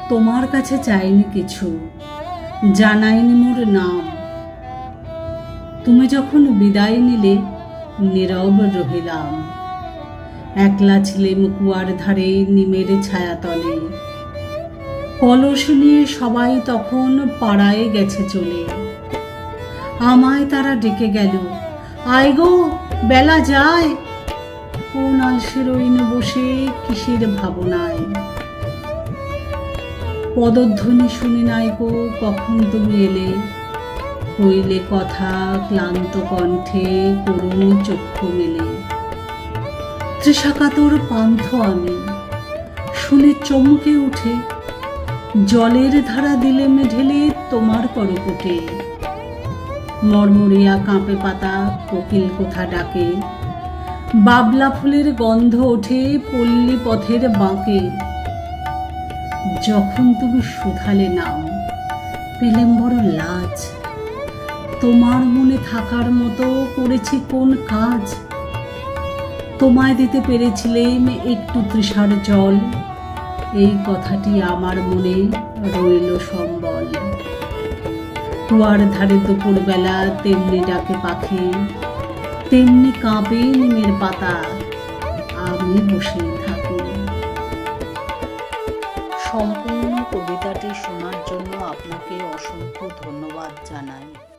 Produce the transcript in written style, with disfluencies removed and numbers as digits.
তোমার কাছে চাইনি কিছু, জানাইনি মোর নাম। তুমি যখন বিদায় নিলে নীরব রহিলাম। একলা ছিলেম কুয়ার ধারে নিমের ছায়াতলে। কলস নিয়ে সবাই তখন পাড়ায় গেছে চলে। আমায় তারা ডেকে গেল, আয় গো বেলা যায়। কোন আলসে রইন বসে কিসের ভাবনায়। পদধ্বনি শুনি নাই গো কখন তুমি এলে। কইলে কথা ক্লান্ত কণ্ঠে করুণ চক্ষু মেলে। তৃষাকাতর পান্থ আমি, শুনে চমকে উঠে জলের ধারা দিলেম ঢেলে তোমার করপুটে। মরমরিয়া কাঁপে পাতা, কোকিল কোথা ডাকে। বাবলা ফুলের গন্ধ ওঠে পল্লী পথের বাঁকে। যখন তুমি শুধালে নাম, পেলেম বড় লাজ। তোমার মনে থাকার মতো করেছি কোন কাজ। তোমায় দিতে পেরেছিলেম একটু তৃষার জল, এই কথাটি আমার মনে রইল সম্বল। কুয়ার ধারে দুপুর বেলা তেমনি ডাকে পাখি, তেমনি কাঁপে নিমের পাতা, আমি বসে থাকি। সম্পূর্ণ কবিতাটি শোনার জন্য আপনাকে অসংখ্য ধন্যবাদ জানাই।